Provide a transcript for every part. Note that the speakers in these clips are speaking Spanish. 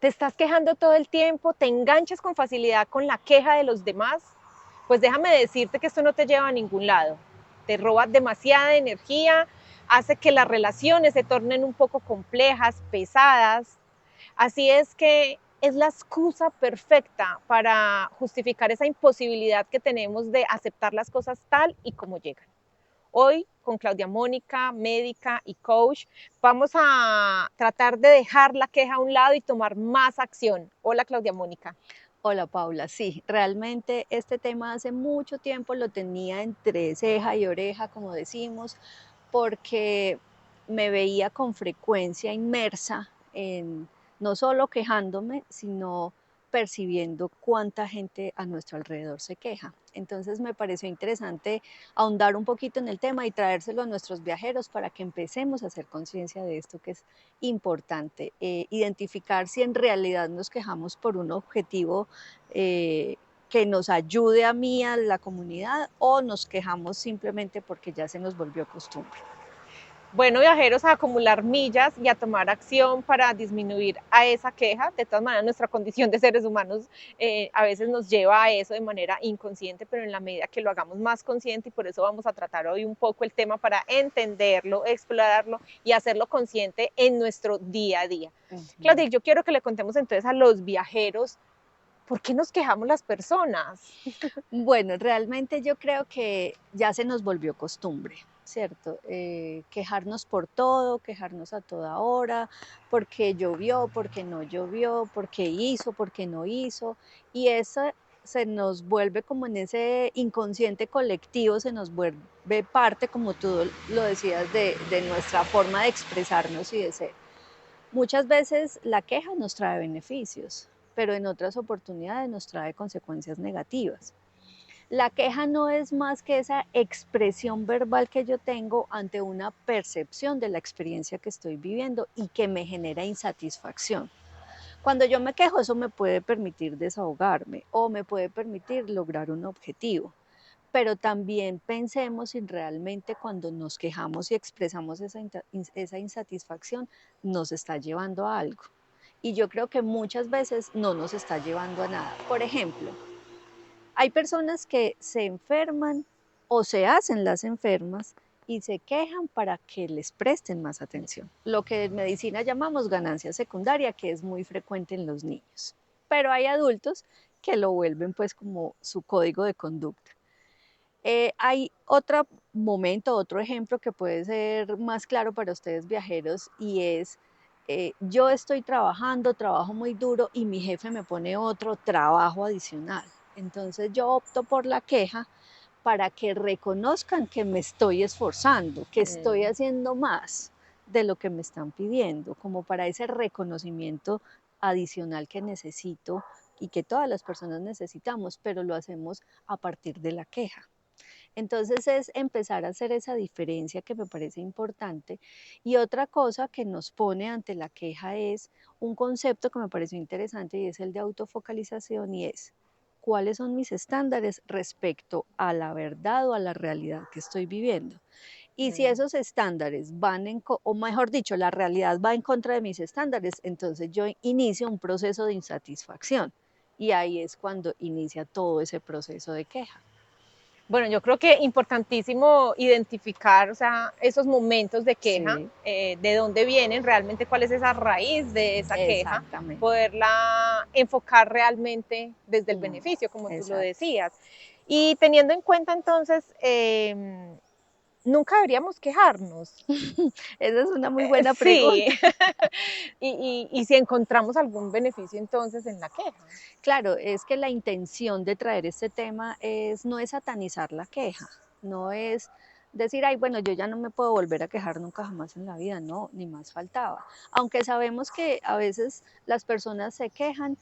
¿Te estás quejando todo el tiempo? ¿Te enganchas con facilidad con la queja de los demás? Pues déjame decirte que esto no te lleva a ningún lado. Te roba demasiada energía, hace que las relaciones se tornen un poco complejas, pesadas. Así es que es la excusa perfecta para justificar esa imposibilidad que tenemos de aceptar las cosas tal y como llegan. Hoy, con Claudia Mónica, médica y coach, vamos a tratar de dejar la queja a un lado y tomar más acción. Hola, Claudia Mónica. Hola Paula, sí, realmente este tema hace mucho tiempo lo tenía entre ceja y oreja, como decimos, porque me veía con frecuencia inmersa en no solo quejándome, sino percibiendo cuánta gente a nuestro alrededor se queja. Entonces me pareció interesante ahondar un poquito en el tema y traérselo a nuestros viajeros para que empecemos a hacer conciencia de esto que es importante, identificar si en realidad nos quejamos por un objetivo que nos ayude a mí, a la comunidad, o nos quejamos simplemente porque ya se nos volvió costumbre. Bueno, viajeros, a acumular millas y a tomar acción para disminuir a esa queja. De todas maneras, nuestra condición de seres humanos a veces nos lleva a eso de manera inconsciente, pero en la medida que lo hagamos más consciente, y por eso vamos a tratar hoy un poco el tema para entenderlo, explorarlo y hacerlo consciente en nuestro día a día. Ujú. Claudia, yo quiero que le contemos entonces a los viajeros por qué nos quejamos las personas. Bueno, realmente yo creo que ya se nos volvió costumbre, ¿cierto? Quejarnos por todo, quejarnos a toda hora, porque llovió, porque no llovió, porque hizo, porque no hizo, y eso se nos vuelve como en ese inconsciente colectivo, se nos vuelve parte, como tú lo decías, de nuestra forma de expresarnos y de ser. Muchas veces la queja nos trae beneficios, pero en otras oportunidades nos trae consecuencias negativas. La queja no es más que esa expresión verbal que yo tengo ante una percepción de la experiencia que estoy viviendo y que me genera insatisfacción. Cuando yo me quejo, eso me puede permitir desahogarme o me puede permitir lograr un objetivo. Pero también pensemos si realmente cuando nos quejamos y expresamos esa insatisfacción nos está llevando a algo. Y yo creo que muchas veces no nos está llevando a nada. Por ejemplo, hay personas que se enferman o se hacen las enfermas y se quejan para que les presten más atención. Lo que en medicina llamamos ganancia secundaria, que es muy frecuente en los niños. Pero hay adultos que lo vuelven pues como su código de conducta. Hay otro momento, otro ejemplo que puede ser más claro para ustedes viajeros y es, yo estoy trabajando, trabajo muy duro y mi jefe me pone otro trabajo adicional. Entonces yo opto por la queja para que reconozcan que me estoy esforzando, que estoy haciendo más de lo que me están pidiendo, como para ese reconocimiento adicional que necesito y que todas las personas necesitamos, pero lo hacemos a partir de la queja. Entonces es empezar a hacer esa diferencia que me parece importante. Y otra cosa que nos pone ante la queja es un concepto que me pareció interesante y es el de autofocalización y es cuáles son mis estándares respecto a la verdad o a la realidad que estoy viviendo. Y si esos estándares van o mejor dicho, la realidad va en contra de mis estándares, entonces yo inicio un proceso de insatisfacción. Y ahí es cuando inicia todo ese proceso de queja. Bueno, yo creo que importantísimo identificar, o sea, esos momentos de queja, Sí. de dónde vienen, realmente cuál es esa raíz de esa queja, Exactamente. poderla enfocar realmente desde el Mm, beneficio, como tú lo exacto. decías. Y teniendo en cuenta entonces, nunca deberíamos quejarnos. Esa es una muy buena Sí, pregunta. y si encontramos algún beneficio entonces en la queja. Claro, es que la intención de traer este tema es, no es satanizar la queja, no es decir, ay, bueno, yo ya no me puedo volver a quejar nunca jamás en la vida, no, ni más faltaba. Aunque sabemos que a veces las personas se quejan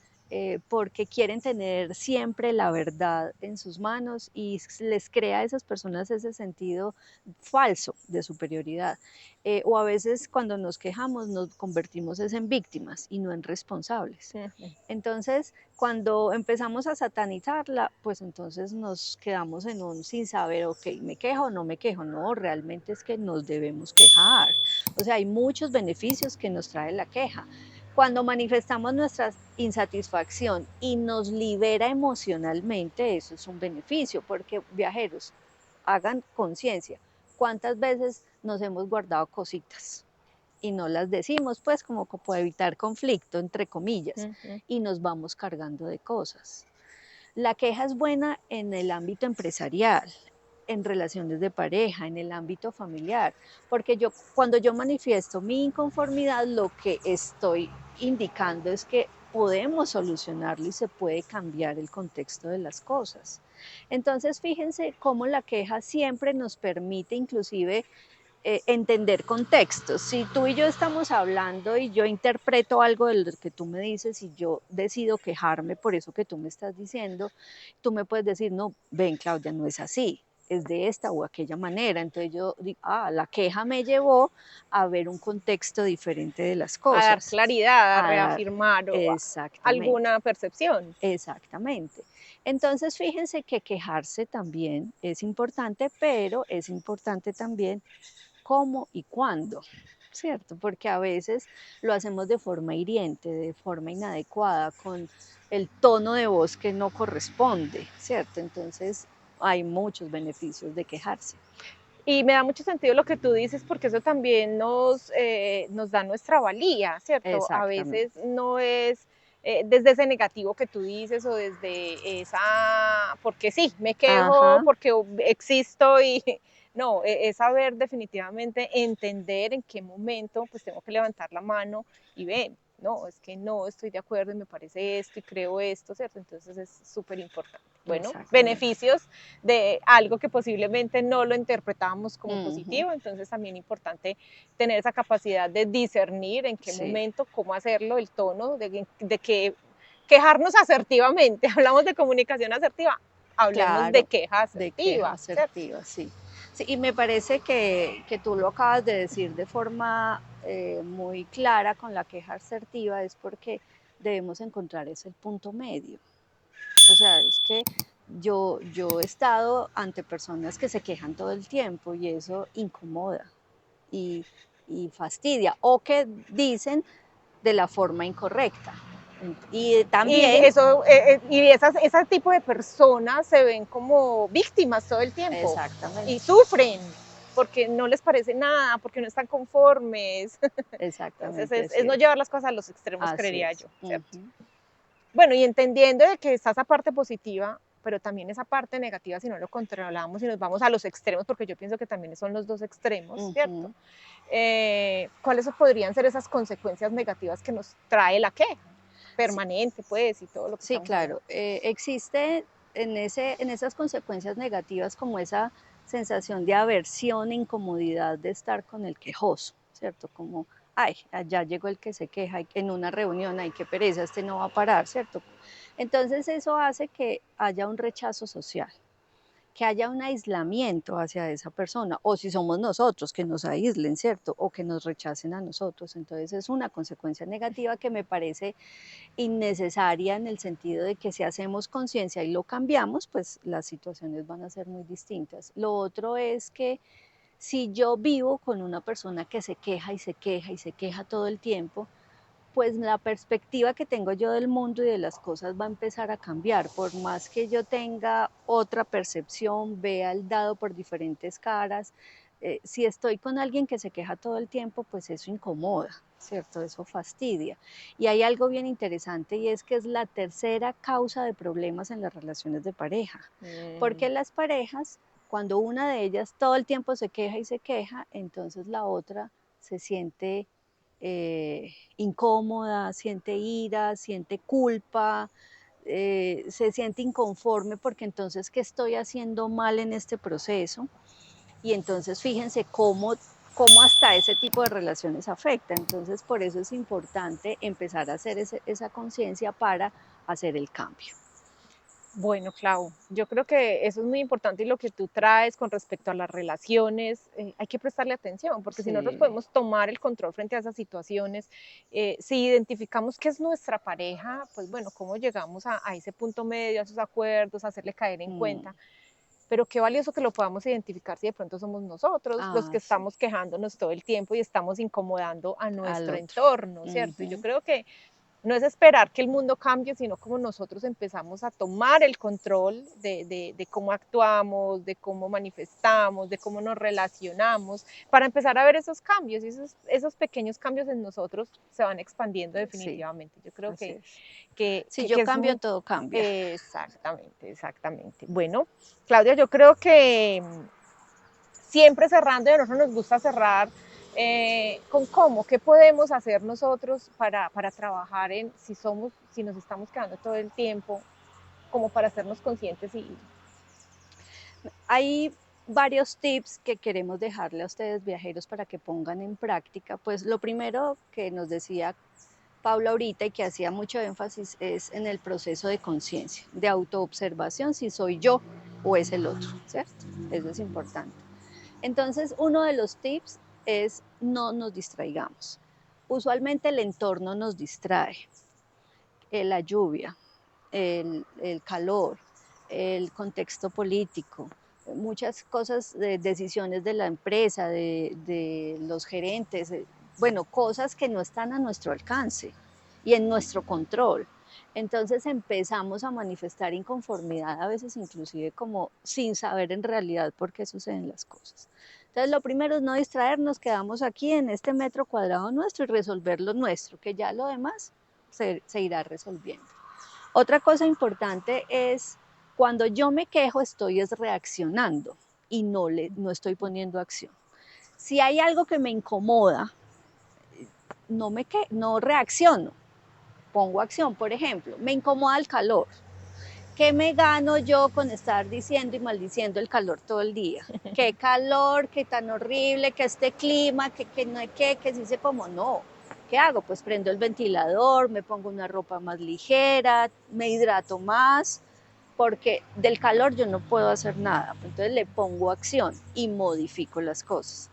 porque quieren tener siempre la verdad en sus manos y les crea a esas personas ese sentido falso de superioridad. O a veces cuando nos quejamos nos convertimos en víctimas y no en responsables. Entonces, cuando empezamos a satanizarla, pues entonces nos quedamos en un sin saber, ok, ¿me quejo o no me quejo? No, realmente es que nos debemos quejar. O sea, hay muchos beneficios que nos trae la queja. Cuando manifestamos nuestra insatisfacción y nos libera emocionalmente, eso es un beneficio, porque viajeros, hagan conciencia, ¿cuántas veces nos hemos guardado cositas y no las decimos, pues como para evitar conflicto, entre comillas, y nos vamos cargando de cosas? La queja es buena en el ámbito empresarial, en relaciones de pareja, en el ámbito familiar, porque cuando yo manifiesto mi inconformidad, lo que estoy indicando es que podemos solucionarlo y se puede cambiar el contexto de las cosas. Entonces, fíjense cómo la queja siempre nos permite inclusive entender contextos. Si tú y yo estamos hablando y yo interpreto algo de lo que tú me dices y yo decido quejarme por eso que tú me estás diciendo, tú me puedes decir, no, ven Claudia, no es así, es de esta o aquella manera. Entonces yo digo, la queja me llevó a ver un contexto diferente de las A dar cosas. claridad, a A dar, reafirmar o exactamente. alguna percepción. Exactamente. Entonces, fíjense que quejarse también es importante, pero es importante también cómo y cuándo, ¿cierto? Porque a veces lo hacemos de forma hiriente, de forma inadecuada, con el tono de voz que no corresponde, ¿cierto? Entonces hay muchos beneficios de quejarse. Y me da mucho sentido lo que tú dices, porque eso también nos da nuestra valía, ¿cierto? A Exactamente. veces no es desde ese negativo que tú dices o desde esa, porque sí, me quejo, Ajá, porque existo y no, es saber definitivamente entender en qué momento pues tengo que levantar la mano y ven, no, es que no estoy de acuerdo y me parece esto y creo esto, ¿cierto? Entonces es súper importante. Bueno, exactamente. beneficios de algo que posiblemente no lo interpretábamos como Ujú, positivo, entonces también importante tener esa capacidad de discernir en qué sí, momento, cómo hacerlo, el tono, de que quejarnos asertivamente, hablamos de comunicación asertiva, hablemos de claro, queja de queja asertiva, ¿cierto? asertiva, sí. Sí, y me parece que tú lo acabas de decir de forma muy clara con la queja asertiva, es porque debemos encontrar ese punto medio. O sea, es que yo he estado ante personas que se quejan todo el tiempo y eso incomoda y, y fastidia, o que dicen de la forma incorrecta. Y Y también, eso, ese tipo de personas se ven como víctimas todo el tiempo y exactamente, sufren porque no les parece nada, porque no están conformes. Entonces exactamente, es así no es. llevar las cosas a los extremos, Así creería es. yo, ¿cierto? Ujú. Bueno, y entendiendo de que está esa parte positiva, pero también esa parte negativa, si no lo controlamos y nos vamos a los extremos, porque yo pienso que también son los dos extremos, ¿cierto? Ujú. ¿Cuáles podrían ser esas consecuencias negativas que nos trae la queja? Sí, Permanente, pues, y todo lo que sí, estamos hablando. claro. Existe en esas consecuencias negativas como esa sensación de aversión e incomodidad de estar con el quejoso, ¿cierto? Como, ay, allá llegó el que se queja en una reunión, ay, qué pereza, este no va a parar, ¿cierto? Entonces eso hace que haya un rechazo social, que haya un aislamiento hacia esa persona, o si somos nosotros, que nos aíslen, ¿cierto? O que nos rechacen a nosotros. Entonces es una consecuencia negativa que me parece innecesaria en el sentido de que si hacemos conciencia y lo cambiamos, pues las situaciones van a ser muy distintas. Lo otro es que si yo vivo con una persona que se queja y se queja y se queja todo el tiempo, pues la perspectiva que tengo yo del mundo y de las cosas va a empezar a cambiar. Por más que yo tenga otra percepción, vea el dado por diferentes caras, si estoy con alguien que se queja todo el tiempo, pues eso incomoda, ¿cierto? Eso fastidia. Y hay algo bien interesante y es que es la tercera causa de problemas en las relaciones de pareja. Porque las parejas, cuando una de ellas todo el tiempo se queja y se queja, entonces la otra se siente incómoda, siente ira, siente culpa, se siente inconforme porque entonces, ¿qué estoy haciendo mal en este proceso? Y entonces fíjense cómo hasta ese tipo de relaciones afecta. Entonces, por eso es importante empezar a hacer esa conciencia para hacer el cambio. Bueno, Clau, yo creo que eso es muy importante y lo que tú traes con respecto a las relaciones, hay que prestarle atención, porque si nosotros Sí. podemos tomar el control frente a esas situaciones, si identificamos que es nuestra pareja, pues bueno, cómo llegamos a ese punto medio, a esos acuerdos, a hacerle caer en Mm, cuenta. pero qué valioso que lo podamos identificar si de pronto somos nosotros los que Sí, estamos quejándonos todo el tiempo y estamos incomodando a al nuestro otro. entorno, ¿cierto? Y yo creo que no es esperar que el mundo cambie, sino como nosotros empezamos a tomar el control de cómo actuamos, de cómo manifestamos, de cómo nos relacionamos, para empezar a ver esos cambios y esos pequeños cambios en nosotros se van expandiendo Sí, definitivamente. Yo creo así es. Si que yo es cambio, muy... todo cambia. Exactamente, exactamente. Bueno, Claudia, yo creo que siempre cerrando, y a nosotros nos gusta cerrar con cómo, qué podemos hacer nosotros para trabajar en si nos estamos quedando todo el tiempo, como para hacernos conscientes y... Hay varios tips que queremos dejarle a ustedes viajeros para que pongan en práctica. Pues lo primero que nos decía Paula ahorita y que hacía mucho énfasis es en el proceso de conciencia, de autoobservación, si soy yo o es el otro, ¿cierto? Eso es importante. Entonces, uno de los tips es no nos distraigamos. Usualmente el entorno nos distrae, la lluvia, el calor, el contexto político, muchas cosas, decisiones de la empresa, de los gerentes, bueno, cosas que no están a nuestro alcance y en nuestro control. Entonces empezamos a manifestar inconformidad, a veces inclusive como sin saber en realidad por qué suceden las cosas. Entonces lo primero es no distraernos, quedamos aquí en este metro cuadrado nuestro y resolver lo nuestro, que ya lo demás se irá resolviendo. Otra cosa importante es cuando yo me quejo estoy es reaccionando y no estoy poniendo acción. Si hay algo que me incomoda, no reacciono, pongo acción. Por ejemplo, me incomoda el calor. ¿Qué me gano yo con estar diciendo y maldiciendo el calor todo el día? Qué calor, qué tan horrible, que este clima, que no hay que se dice como no. ¿Qué hago? Pues prendo el ventilador, me pongo una ropa más ligera, me hidrato más, porque del calor yo no puedo hacer nada. Entonces le pongo acción y modifico las cosas.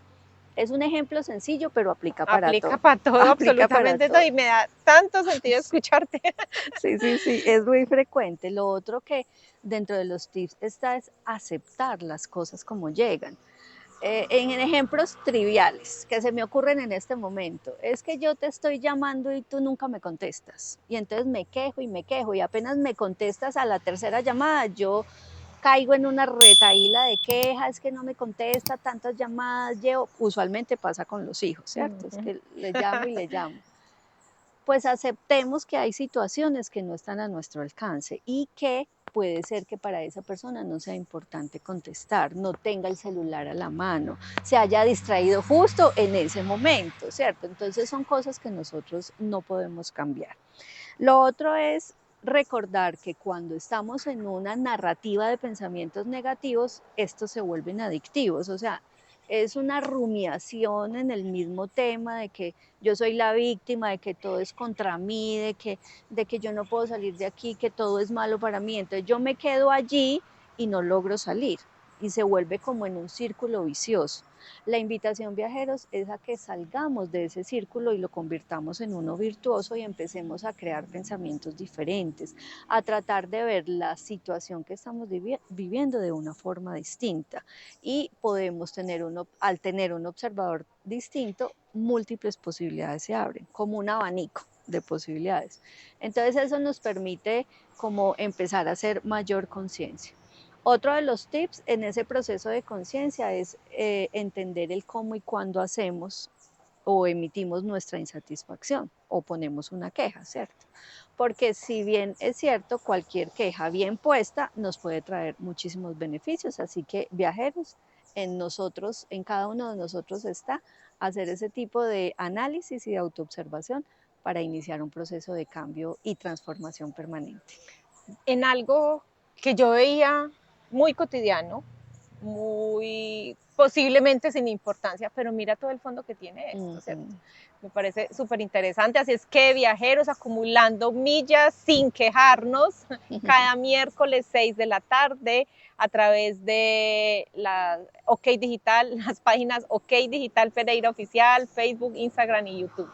Es un ejemplo sencillo, pero aplica para Aplica todo. para todo, Aplica para absolutamente todo, todo. y me da tanto sentido escucharte. Sí, sí, sí, es muy frecuente. Lo otro que dentro de los tips está es aceptar las cosas como llegan. En ejemplos triviales que se me ocurren en este momento, es que yo te estoy llamando y tú nunca me contestas. Y entonces me quejo y apenas me contestas a la tercera llamada, yo caigo en una retaíla de quejas, es que no me contesta, tantas llamadas llevo. Usualmente pasa con los hijos, ¿cierto? Es que le llamo y le llamo. Pues aceptemos que hay situaciones que no están a nuestro alcance y que puede ser que para esa persona no sea importante contestar, no tenga el celular a la mano, se haya distraído justo en ese momento, ¿cierto? Entonces son cosas que nosotros no podemos cambiar. Lo otro es recordar que cuando estamos en una narrativa de pensamientos negativos, estos se vuelven adictivos, o sea, es una rumiación en el mismo tema de que yo soy la víctima, de que todo es contra mí, de que yo no puedo salir de aquí, que todo es malo para mí. Entonces yo me quedo allí y no logro salir y se vuelve como en un círculo vicioso. La invitación, viajeros, es a que salgamos de ese círculo y lo convirtamos en uno virtuoso y empecemos a crear pensamientos diferentes, a tratar de ver la situación que estamos viviendo de una forma distinta. Y podemos tener al tener un observador distinto, múltiples posibilidades se abren, como un abanico de posibilidades. Entonces eso nos permite como empezar a hacer mayor conciencia. Otro de los tips en ese proceso de conciencia es entender el cómo y cuándo hacemos o emitimos nuestra insatisfacción o ponemos una queja, ¿cierto? Porque si bien es cierto, cualquier queja bien puesta nos puede traer muchísimos beneficios, así que viajeros, en nosotros, en cada uno de nosotros está hacer ese tipo de análisis y de autoobservación para iniciar un proceso de cambio y transformación permanente. En algo que yo veía muy cotidiano, muy posiblemente sin importancia, pero mira todo el fondo que tiene esto, ¿cierto? Me parece súper interesante, así es que viajeros acumulando millas sin quejarnos, cada miércoles 6 de la tarde a través de la OK Digital, las páginas OK Digital Pereira Oficial, Facebook, Instagram y YouTube.